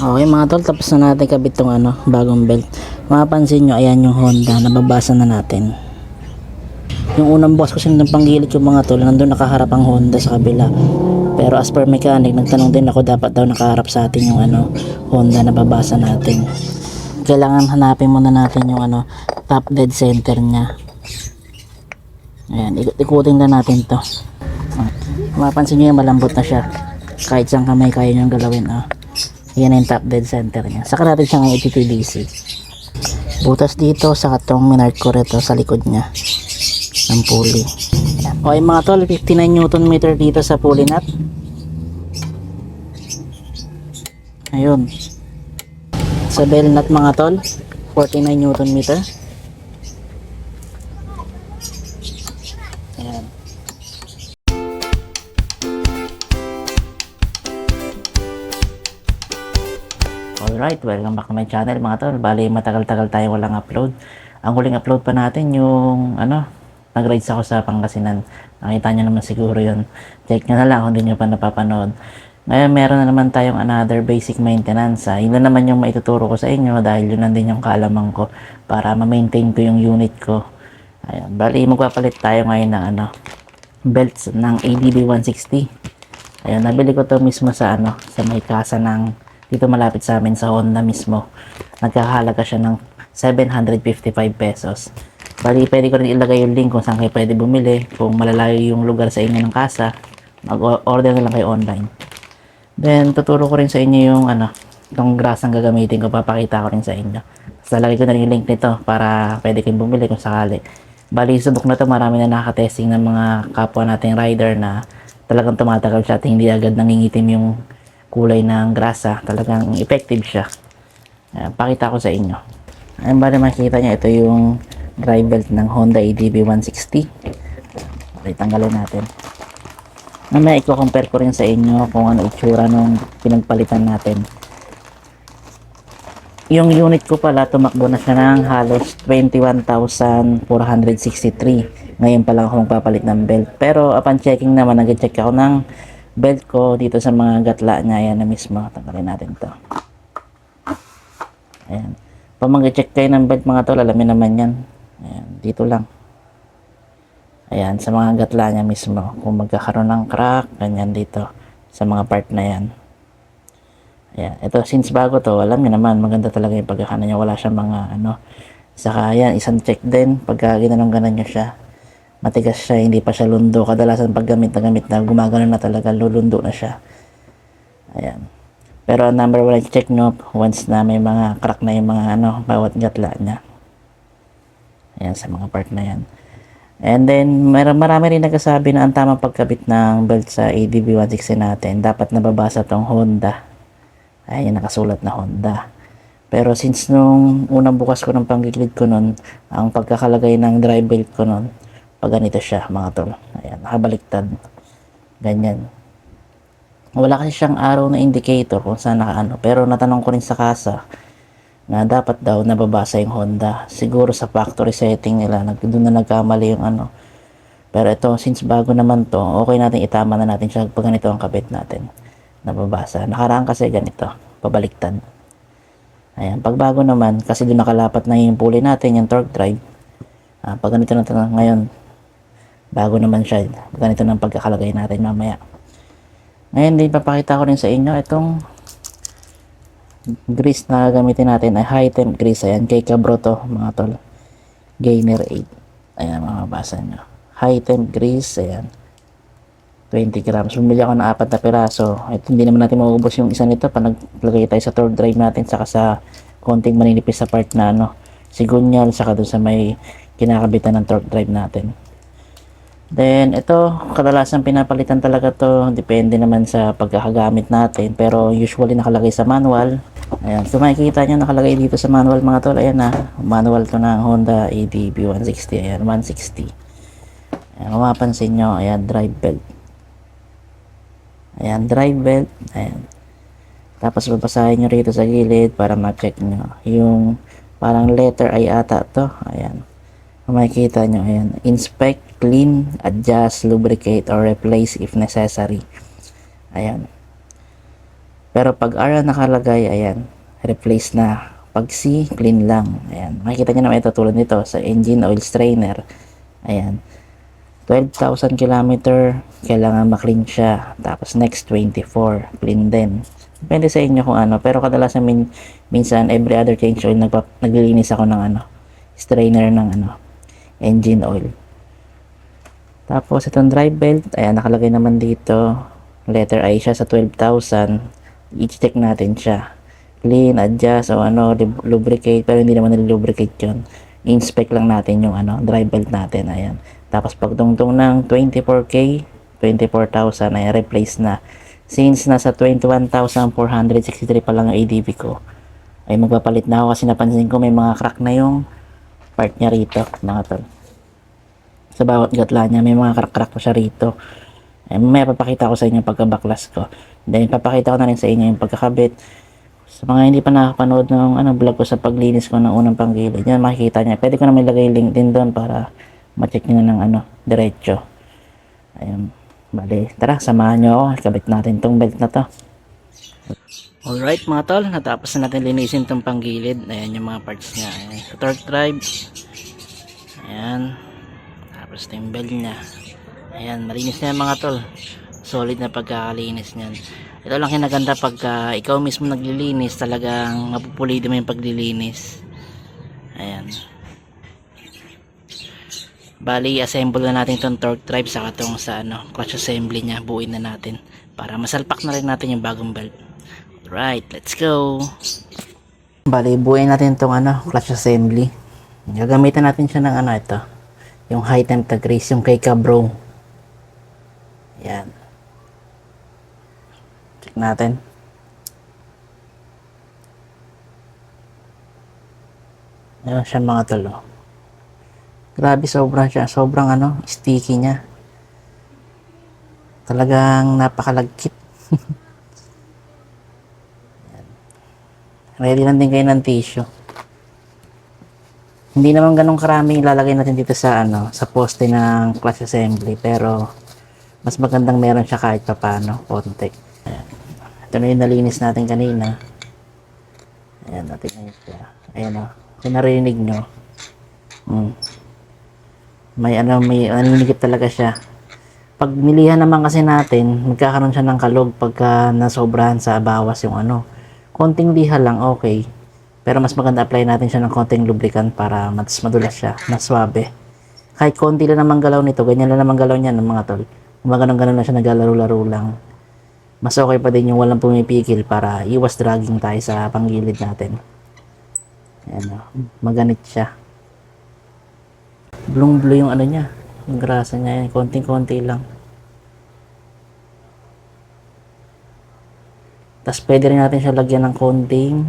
Okay mga tol, tapos na natin kabit tong bagong belt. Mapapansin nyo, ayan yung Honda, nababasa na natin. Yung unang boss ko ng panggilid yung mga tol, nandun nakaharap ang Honda sa kabila. Pero as per mechanic, nagtanong din ako dapat daw nakaharap sa atin yung Honda na babasa natin. Kailangan hanapin muna natin yung top dead center nya. Ayan, ikutin lang natin to. Mapapansin nyo yung malambot na siya. Kahit saan kamay kaya nyo galawin. Yan yung top dead center nya. Saka natin siya ngayon i-TTDC. Butas dito sa katong minark ko rito sa likod nya ng pulley. Okay mga tol, 59 Newton meter dito sa pulley nut. Ayun. Sa bell nut mga tol, 49 Newton meter. Ayan. Alright, welcome back to my channel mga tol. Bali, matagal-tagal tayo walang upload. Ang huling upload pa natin yung nag-rides ako sa Pangasinan. Nakita nyo naman siguro yun. Check nyo na lang kung hindi nyo pa napapanood. Ngayon, meron na naman tayong another basic maintenance. Yun na naman yung maituturo ko sa inyo dahil yun na din yung kaalaman ko para ma-maintain ko yung unit ko. Ayan, bali, magpapalit tayo ngayon ng belts ng ADB 160. Ayan, nabili ko to mismo sa sa may kasa ng dito malapit sa amin sa Honda mismo. Nagkakahalaga siya ng 755 pesos. Bali, pwede ko rin ilagay yung link kung saan kayo pwede bumili. Kung malalayo yung lugar sa inyo ng kasa, mag-order na lang kayo online. Then, tuturo ko rin sa inyo yung itong grasang gagamitin ko. Papakita ko rin sa inyo. Tapos lalagay ko na rin yung link nito para pwede kayong bumili kung sakali. Bali, subok na to, marami na nakatesting ng mga kapwa nating rider na talagang tumatagal siya at hindi agad nangingitim yung kulay ng grasa. Talagang effective siya. Ayan, pakita ko sa inyo. Ayan, bali makikita nyo, ito yung dry belt ng Honda ADB 160. Okay, tanggalin natin. Mamaya i-compare ko rin sa inyo kung ano itsura nung pinagpalitan natin. Yung unit ko pala, tumakbo na siya ng halos 21,463. Ngayon pa lang ako magpapalit ng belt. Pero upon checking naman, nag-check ako ng belt ko dito sa mga gatla niya. Ayan na mismo. Tanggalin natin to. Ayan. Pag mag-check kayo ng belt mga tol, alamin naman yan. Ayan, dito lang. Ayan, sa mga gatla niya mismo. Kung magkakaroon ng crack, ganyan dito. Sa mga part na yan. Ayan, ito since bago to, alam niyo naman, maganda talaga yung pagkakana niya. Wala siya mga Saka ayan, isang check din. Pagka ginanong-ganan niya siya. Matigas siya, hindi pa siya lundo. Kadalasan pag gamit na gumagano na talaga, lulundo na siya. Ayan. Pero ang number 1 check nyo, once na may mga crack na yung mga bawat gatla niya. Ayan, sa mga part na yan. And then, marami rin nagsasabi na ang tamang pagkabit ng belt sa ADB 160 natin, dapat nababasa tong Honda. Ayan, nakasulat na Honda. Pero since nung unang bukas ko ng panggilid ko nun, ang pagkakalagay ng dry belt ko nun, pag ganito siya mga tol. Ayan, nakabaliktad. Ganyan. Wala kasi siyang arrow na indicator kung saan naka pero natanong ko rin sa kasa na dapat daw nababasa yung Honda. Siguro sa factory setting nila, doon na nagkamali yung Pero ito, since bago naman to, okay natin itama na natin siya pag ganito ang kabit natin. Nababasa. Nakaraan kasi ganito, pabaliktad. Ayan, pag bago naman, kasi doon nakalapat na yung pulley natin, yung torque drive. Pag ganito na ito ngayon, bago naman siya. Ganito na ang pagkakalagay natin mamaya. Ngayon, din papakita ko rin sa inyo itong grease na gagamitin natin ay high temp grease. Ayan, kay Cabro to mga tol. Gainer 8. Ayan, mababasa nyo. High temp grease. Ayan. 20 grams. Bumili ako ng 4 na piraso. Ito, hindi naman natin maubos yung isa nito pag naglagay tayo sa torque drive natin saka sa konting maninipis sa part na sigunyal saka dun sa may kinakabitan ng torque drive natin. Then, ito, kadalasan pinapalitan talaga to. Depende naman sa pagkakagamit natin. Pero, usually nakalagay sa manual. Ayan. Kung makikita nyo, nakalagay dito sa manual mga tol. Ayan na. Manual to ng Honda ADB 160. Ayan, 160. Ayan, mapapansin nyo. Ayan, drive belt. Ayan, drive belt. Ayan. Tapos, babasahin nyo rito sa gilid para ma-check nyo. Yung parang letter ay ata to. Ayan. Kung makikita nyo, ayan. Inspect, clean, adjust, lubricate, or replace if necessary. Ayan. Pero pag R nakalagay, ayan, replace na. Pag C, clean lang. Ayan, makikita nyo naman ito tulad nito sa engine oil strainer. Ayan, 12,000 kilometer, kailangan ma-clean siya. Tapos next 24, clean din. Depende sa inyo kung ano. Pero kadalasan minsan every other change oil naglilinis ako ng ano, strainer ng ano, engine oil. Tapos itong drive belt, ayan nakalagay naman dito, letter I siya sa 12,000. I-check natin siya. Clean, adjust, o ano, lubricate, pero hindi naman nililubricate yun. Inspect lang natin yung ano, drive belt natin, ayan. Tapos pagtungtong ng 24K, 24,000, ayan, replace na. Since nasa 21,463 pa lang yung ADV ko, ay magpapalit na ako kasi napansin ko may mga crack na yung part niya rito, mga tol. Sa bawat gatla niya, may mga crack-crack pa siya rito. May papakita ko sa inyo pagkabaklas ko. Then papakita ko na rin sa inyo yung pagkakabit. Sa mga hindi pa nakapanood ng ano, vlog ko sa paglinis ko ng unang panggilid, yan makikita niya. Pwede ko na may lagay link din doon para ma-check nyo ng ano, diretso. Ayun. Bali, tara, samahan nyo ako. Kabit natin tong belt na to. Alright mga tol, natapos na natin linisin tong panggilid. Ayan yung mga parts niya. Ayan, sa torque drive. Ayan. Tapos yung belt niya. Ayan, malinis na yan mga tol. Solid na pagkakalinis niyan. Ito lang kinaganda pagka ikaw mismo naglilinis, talagang mapupulido mo yung paglilinis. Ayan. Bali, assemble na natin itong torque drive saka itong sa ano, clutch assembly niya. Buuin na natin para masalpak na rin natin yung bagong belt. Alright, let's go. Bali, buuin natin itong ano, clutch assembly. Gagamitan natin siya ng ano ito. Yung high temp grease, yung kay Cabro. Yan. Check natin. Ayan siya mga tolo. Grabe, sobrang siya. Sobrang ano, sticky niya. Talagang napakalagkit. Ready lang din kayo ng tissue. Hindi naman ganun karami ilalagay natin dito sa ano, sa poste ng clutch assembly, pero mas magandang meron siya kahit pa paano, konti. Ayan. Ito na yung nalinis natin kanina. Ayan, natin ngayon siya. Ayan o, kung narinig nyo, may ano, may naninigip talaga siya. Pag nilihan naman kasi natin, magkakaroon siya ng kalog pagka nasobrahan sa bawas yung ano. Konting liha lang, okay. Pero mas maganda apply natin siya ng konting lubricant para mas madulas siya, mas swabe. Kahit konti lang naman galaw nito, ganyan lang naman galaw niya ng mga tol. Gumaganon-ganon lang siya, naglalaro-laro lang. Mas okay pa din yung walang pumipigil para iwas dragging tayo sa panggilid natin. Ayan o, maganit siya. Blue yung ano niya, yung grasa niya, konting-konti lang. Tapos pwede rin natin siya lagyan ng konting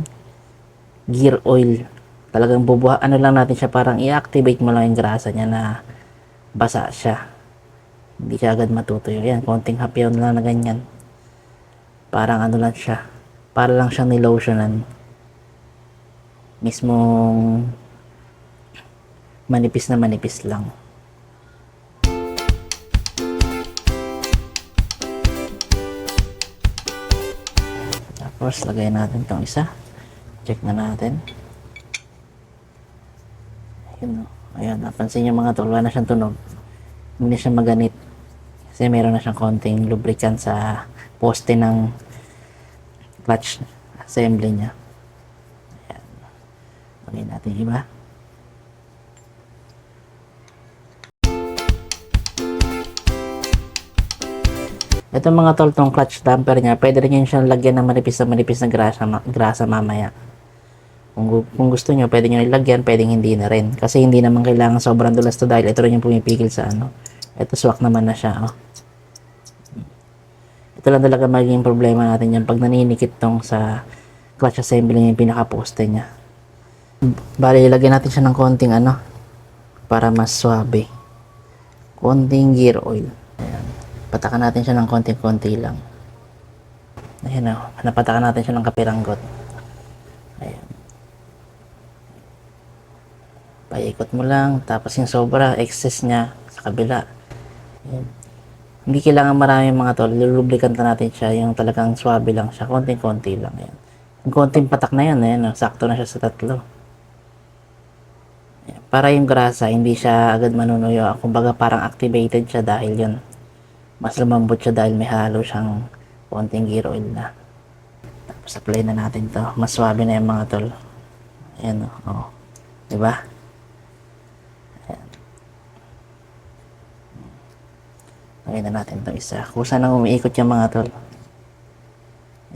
gear oil. Talagang ano lang natin siya, parang i-activate mo lang yung grasa niya na basa siya. Hindi siya agad matutuyo. Yan, konting hapyaw lang na ganyan. Parang ano lang siya. Para lang siyang nilotionan. Mismong manipis na manipis lang. Tapos, lagay natin itong isa. Check na natin. Ayun, ayun, napansin niyo mga tol, wala na siyang tunog. Hindi siya maganit. Kasi meron na siyang konting lubricant sa poste ng clutch assembly niya. Ayan. Lagay natin iba. Ito mga tol, tong clutch damper niya, pwede rin yun siyang lagyan ng manipis na grasa mamaya. Kung gusto nyo, pwede nyo ilagyan, pwedeng hindi na rin. Kasi hindi naman kailangan sobrang dulas to dahil ito rin yung pumipigil sa ano. Ito swak naman na siya. Oh. Ito lang talaga magiging problema natin yan pag naninikit tong sa clutch assembly niya, yung pinaka-poste niya. Bali, ilagyan natin siya ng konting ano, para mas swabe. Konting gear oil. Ayan. Patakan natin siya ng konting-konti lang. Ayan o, napatakan natin siya ng kapiranggot. Ayan. Paikot mo lang, tapos yung sobra, excess niya sa kabila. Ayan. Hindi kailangan marami mga tol. Lulubricant na natin siya. Yung talagang swabe lang siya. Konting-konti lang. Ayan. Yung konting patak na yun. Ayan, sakto na siya sa 3. Ayan. Para yung grasa, hindi siya agad manunuyo. Kumbaga parang activated siya dahil yun. Mas lumambot siya dahil may halo siyang konting gear oil na. Tapos apply na natin to. Mas swabe na yung mga tol. Ayan o. Oh. Diba? Lagay na natin itong isa. Kusa nang umiikot yung mga tol.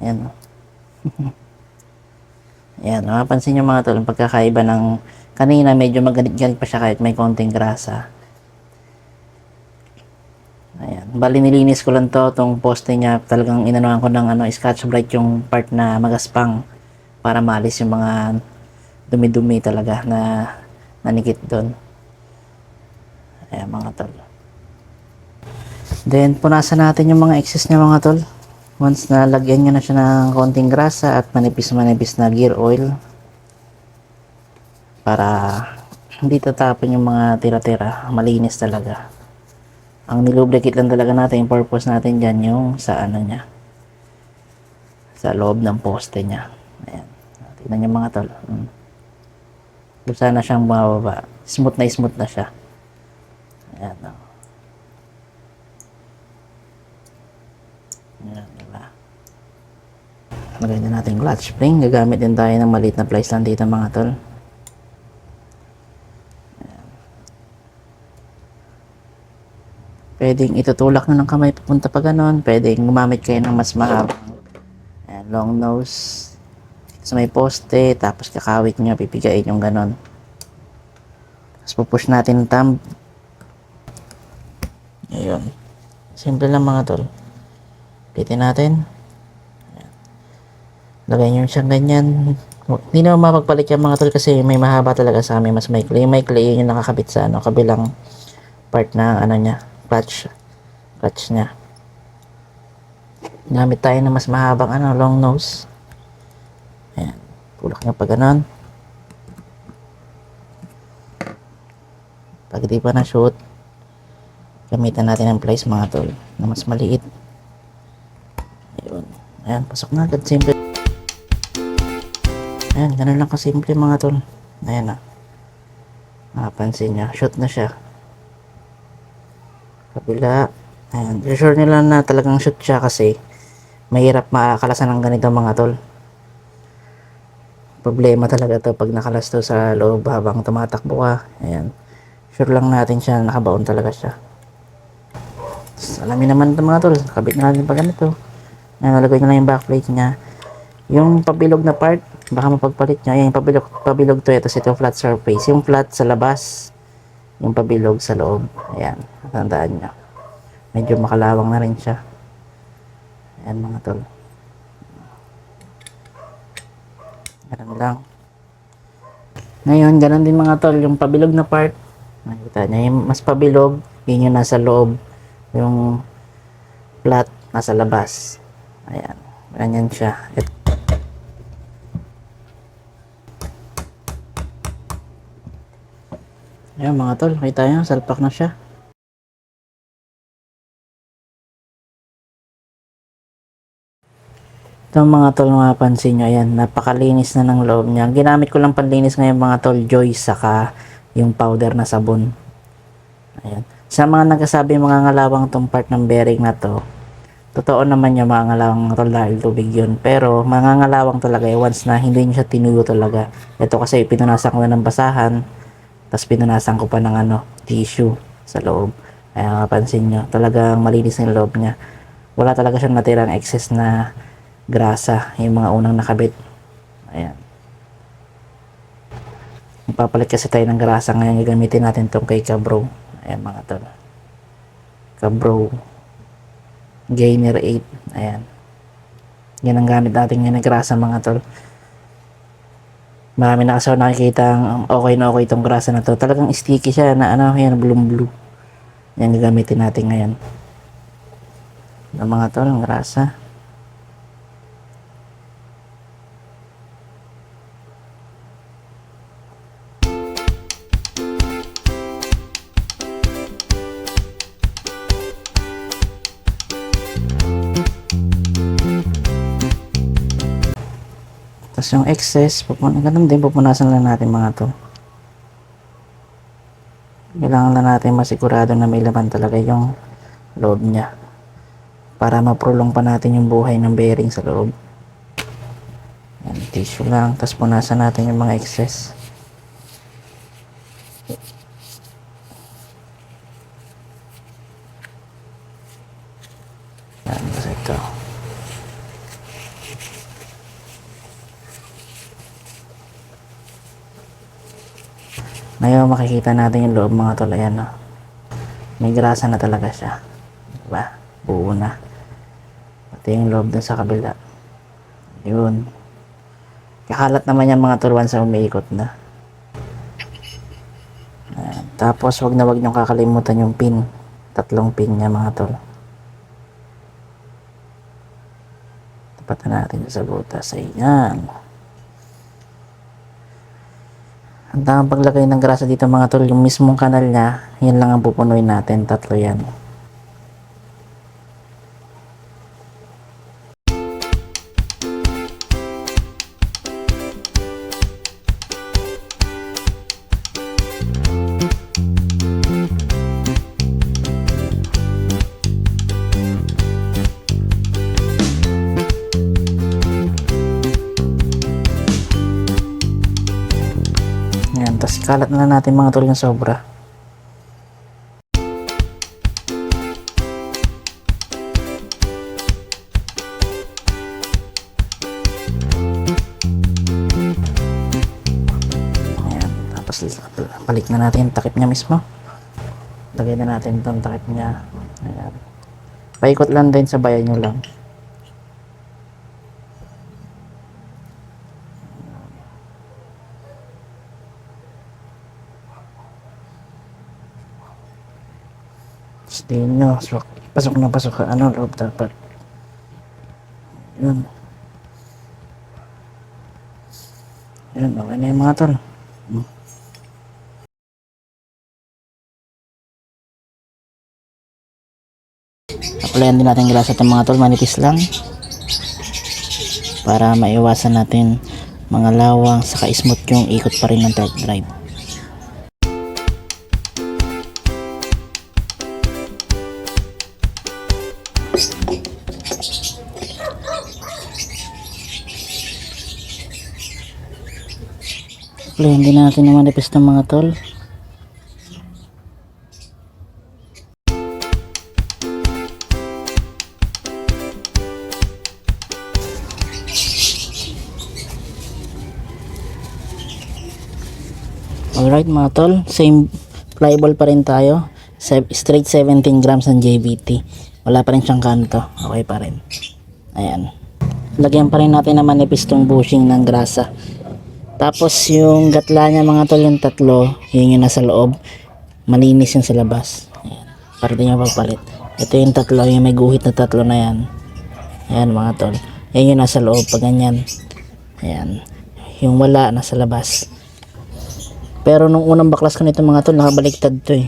Ayan o. Ayan. Mapapansin nyo mga tol, ang pagkakaiba ng kanina medyo magalit-galit pa siya kahit may konting grasa. Ayan. Bali nilinis ko lang to, tong poste niya. Talagang inanuhan ko ng Scotch Brite yung part na magaspang para maalis yung mga dumi-dumi talaga na nanikit doon. Ayan mga tol. Then punasan natin yung mga excess niya mga tol. Once na lagyan nyo na siya ng konting grasa at manipis-manipis na gear oil para hindi tatapon yung mga tira-tira, malinis talaga. Ang nilubricate lang talaga natin, yung purpose natin dyan yung sa niya, sa loob ng poste niya. Ayan, tignan nyo mga tol. Gusto na siyang bumababa, smooth na siya. Ayan o. Ayan, diba? Lagay na natin clutch spring. Gagamit din tayo ng maliit na plies lang dito mga tol. Ayan. Pwedeng itutulak na ng kamay papunta pa ganon. Pwedeng gumamit kayo ng mas mahabang long nose sa may poste, tapos kakawit nyo, pipigain yung ganon. Tapos pupush natin yung thumb. Ayun. Simple lang mga tol. Pitin natin. Ayan. Lagay nyo siyang ganyan. Hindi na mapagpalit yung mga tol kasi may mahaba talaga sa amin. Mas maikli. Yung maikli yun yung nakakabit sa kabilang part na niya. Clutch niya. Gamit tayo ng mas mahabang long nose. Ayan. Tulak nyo pa ganon. Pag di pa na shoot, gamitan natin ang plies mga tol na mas maliit. Ayun. Ayan, pasok na agad. Simple. Ayan, ganun lang kasimple mga tol. Ayan na. Makapansin nyo, shoot na siya. Kabila. Ayan, sure nila na talagang shoot siya kasi mahirap makakalasan ng ganito mga tol. Problema talaga to pag nakalas to sa loob habang tumatakbo ka. Ayan. Sure lang natin siya, nakabaon talaga siya. Alamin naman ito mga tol, kabit na natin pa ganito. Nalagay na lang yung backplate niya. Yung pabilog na part, baka mapagpalit niya. Yung pabilog to, ito ito flat surface. Yung flat sa labas, yung pabilog sa loob. Ayan, tandaan nyo. Medyo makalawang na rin siya. Ayan mga tol. Ganun lang. Ngayon, ganun din mga tol, yung pabilog na part. Nakita nyo, yung mas pabilog, yun yung nasa loob. Yung flat, nasa labas. Ayan, ganyan siya. Ayan mga tol, kita nyo, salpak na siya. Ito mga tol, mapapansin nyo, ayan, napakalinis na ng loob niya. Ginamit ko lang panlinis ngayon mga tol, Joyce, saka yung powder na sabon. Ayan. Sa mga nagsasabi mga ngalawang tong part ng bearing na to, totoo naman yung mga ngalawang tol dahil tubig yun. Pero mga ngalawang talaga once na hindi nyo siya tinuyo talaga. Ito kasi pinunasan ko na ng basahan, tapos pinunasan ko pa ng tissue sa loob. Ayan, mapansin nyo, talagang malinis na yung loob niya. Wala talaga siyang natirang excess na grasa yung mga unang nakabit. Ayan. Ipapalit kasi tayo ng grasa ngayon, gagamitin natin tong kay Cabro. Ayan mga tol, Cabro Gainer 8. Ayan, yan ang gamit natin ngayon ng grasa mga tol. Marami na kasi nakikita okay na okay itong grasa na to. Talagang sticky siya na yan, blue. Yan gagamitin natin ngayon ng mga tol, ng grasa. Tapos yung excess, ganun din, pupunasan lang natin mga tol. Kailangan lang natin masigurado na may laman talaga yung loob niya. Para maprolong pa natin yung buhay ng bearing sa loob. Yan, tissue lang. Tapos punasan natin yung mga excess. Yan, basta ito. Ngayon makikita natin yung loob mga tol. Ayan, no? May grasa na talaga siya. Diba? Buo na. Pati yung loob dun sa kabila. Yun. Kakalat naman yung mga tol once sa umiikot na. Ayan. Tapos wag niyong kakalimutan yung pin. 3 pin niya mga tol. Tapatan natin sa butas. Ayan. Ang tamang paglagay ng grasa dito mga tol, yung mismong kanal niya, yan lang ang pupunuin natin. 3 yan. Yan, tapos kalat na natin mga tol yung sobra. Ayan, tapos balik na natin yung takip niya mismo. Lagay na natin itong takip niya. Ayan. Paikot lang din, sabayan nyo lang. Tingin nyo, pasok na pasok ka, loob dapat. Yun. Yun, okay na yung mga tol. Applyan din natin grasa itong mga tol, manipis lang. Para maiwasan natin mga lawang, saka smooth yung ikot pa rin ng torque drive. Applyan din natin yung manipis ng mga tol. Alright mga tol, same pliable pa rin tayo. Straight 17 grams ng JBT. Wala pa rin siyang kanto. Okay pa rin. Ayan. Lagyan pa rin natin na manipis tong bushing ng grasa. Tapos yung gatla niya mga tol, yung 3, yun yung nasa loob. Malinis yung sa labas. Ayan. Para din yung pagpalit. Ito yung 3, yung may guhit na 3 na yan. Ayan mga tol. Yan yung nasa loob. Pag ganyan. Ayan. Yung wala, nasa labas. Pero nung unang baklas ko nito mga tol, nakabaliktad to eh.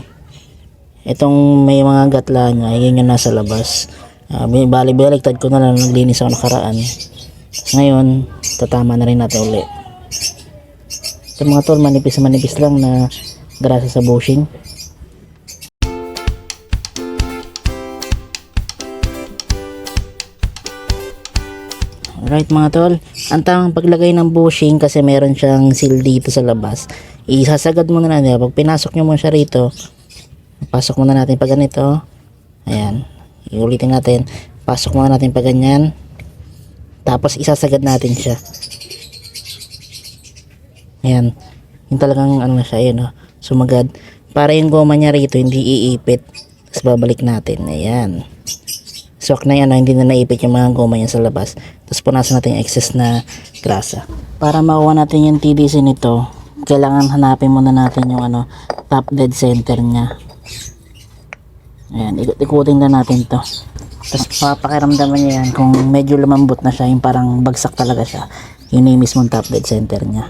Itong may mga gatla niya, yun yung nasa labas. Baliktad ko na lang, naglinis ako nakaraan. Ngayon, tatama na rin natin uli. So mga tol, manipis lang na grasa sa bushing. Alright mga tol, ang tamang paglagay ng bushing kasi meron siyang seal dito sa labas. Isasagad muna natin. Pag pinasok nyo muna siya rito, pasok muna natin pag ganito. Ayan, iulitin natin. Pasok muna natin pag ganyan. Tapos isasagad natin siya. Ayan, yung talagang ano na siya, ayun, sumagad. Para yung goma niya rito hindi iipit. Tapos babalik natin. Ayan. Swak na yan, hindi na naipit yung mga goma niya sa labas. Tapos punasan natin yung excess na grasa. Para makuha natin yung TDC nito, kailangan hanapin muna natin yung top dead center niya. Ayan, ikutin na natin to. Tapos papakiramdaman niya yan kung medyo lumambot na siya, yung parang bagsak talaga siya. Yun yung mismong top dead center niya.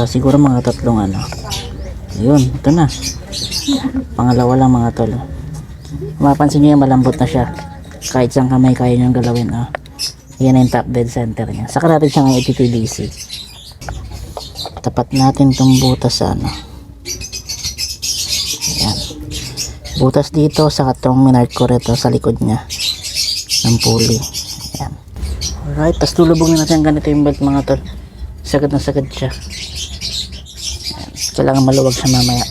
Siguro mga 3 yun, ito na. Pangalawa lang mga tol. Mapansin nyo yung malambot na siya. Kahit saan kamay kaya nyo galawin. Oh. Yan yung top dead center niya. Saka natin siya ngayon ititidisi. Tapat natin itong butas sa ano. Ayan. Butas dito, saka itong minart ko rito sa likod niya. Ng pulley. Ayan. Alright, tapos lulubugin natin ganito yung belt mga tol. Sagad na sagad siya. Ayan. Kailangan maluwag siya mamaya.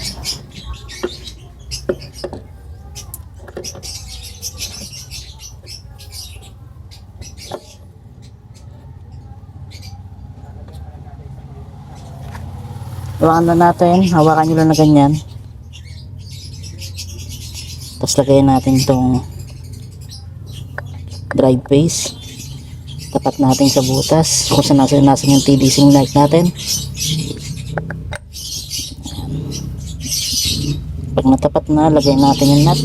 Hawakan na natin, hawakan nyo lang na ganyan. Tapos lagayin natin itong drive face. Tapat natin sa butas kung saan nasa yung TDC light natin. Pag natapat na, lagay natin yung nut.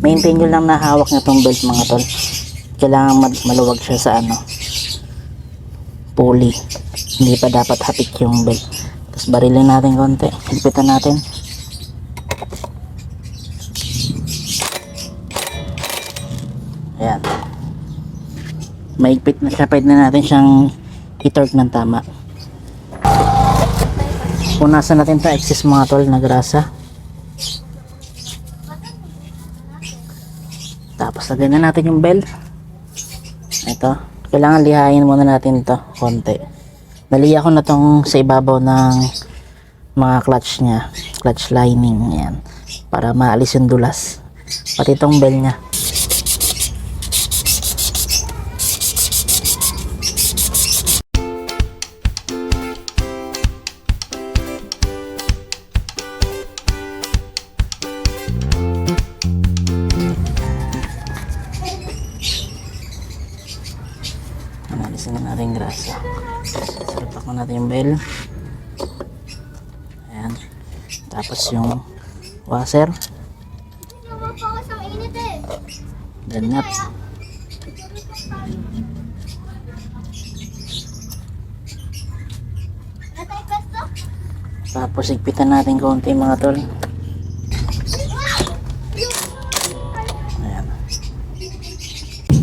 Maintain nyo lang na hawak na tong belt mga tol. Kailangan maluwag siya sa ano, pulley. Hindi pa dapat hapit yung belt. Tapos barilin natin konti. Higpitan natin. Ayan. Maigpit na siya. Pwede na natin siyang i-torque ng tama. Punasan natin ito excess mga tol na grasa. Tapos lagyan na natin yung belt. Ito. Kailangan lihain muna natin ito konti. Naliya ko na tong sa ibabaw ng mga clutch nya. Clutch lining. Yan. Para maalis yung dulas. Pati itong belt nya. Alisin na natin yung grasa. Salpak na natin yung bell. Ayan. Tapos yung washer. Then nut. Tapos igpitan natin konti mga tol. Ayan.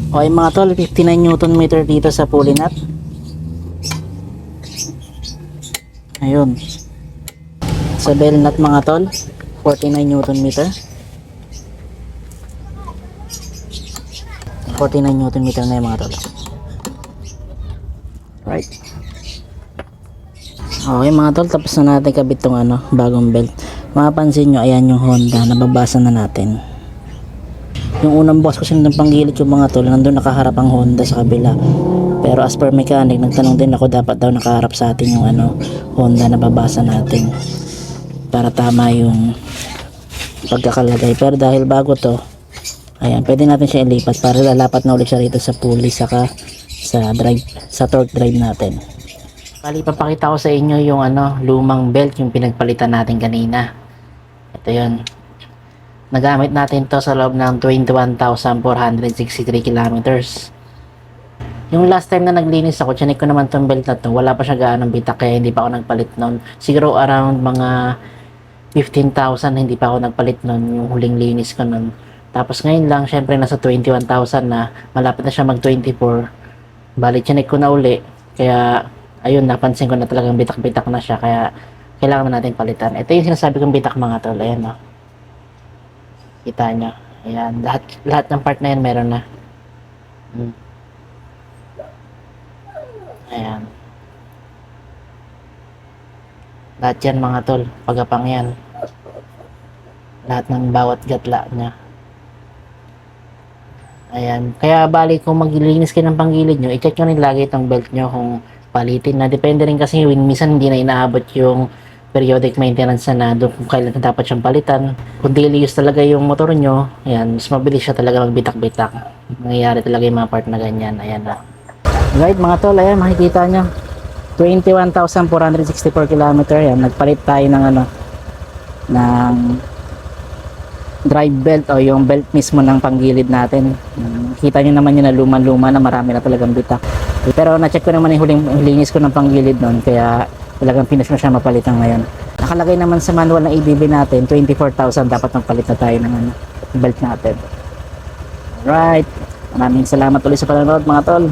Okay mga tol, 59 Newton meter dito sa pulley nut. Ayun. Sa bell nut mga tol, 49 Newton meter. 49 Newton meter na yung mga tol. Right. Okay mga tol, tapos na natin kabit tong ano, bagong belt. Mapapansin nyo, ayan yung Honda, nababasa na natin. Yung unang box ko sila ng panggilid yung mga tol, nandun nakaharap ang Honda sa kabila. Pero as per mechanic, nagtanong din ako dapat daw nakaharap sa atin yung ano, Honda, nababasa natin. Para tama yung pagkakalagay. Pero dahil bago to, ayan, pwede natin siya ilipat para lalapat na ulit siya rito sa pulley saka sa drive, sa torque drive natin. Bali, papakita ko sa inyo yung ano, lumang belt yung pinagpalitan natin kanina. Ito yun. Nagamit natin to sa loob ng 21,463 kilometers. Yung last time na naglinis ako, chinek ko naman tong belt na to. Wala pa siya gaanong bitak kaya hindi pa ako nagpalit nun. Siguro around mga 15,000 hindi pa ako nagpalit nun yung huling linis ko nun. Tapos ngayon lang, syempre nasa 21,000 na. Malapit na siya mag 24. Bali, chinek ko na uli. Kaya ayun, napansin ko na talagang bitak-bitak na siya, kaya kailangan na natin palitan. Ito yung sinasabi kong bitak mga tol, ayan o. Kita nyo, ayan, lahat ng part na yan meron na. Ayan. Lahat yan mga tol, pagapang yan. Lahat ng bawat gatla nya. Ayan, kaya bali kung maglilinis kayo ng panggilid nyo, i-check nyo rin lagi itong belt nyo kung palitin na. Depende rin kasi minsan hindi na inaabot yung periodic maintenance na doon kung kailan na dapat siyang palitan. Kung daily use talaga yung motor nyo, ayan, mas mabilis siya talaga magbitak-bitak. Nangyayari talaga yung mga part na ganyan. Ayan na. Right mga tol, ayan, makikita nyo. 21,464 km. Ayan, nagpalit tayo ng ano, ng drive belt o yung belt mismo ng panggilid natin. Kita nyo naman yun na luma-luma na marami na talagang bitak. Pero na-check ko naman yung hulinis ko ng panggilid nun, kaya talagang pinush na siya mapalitan ngayon. Nakalagay naman sa manual ng ABB natin, 24,000 dapat magpalit na tayo ng belt natin. Alright, maraming salamat ulit sa panonood mga tol.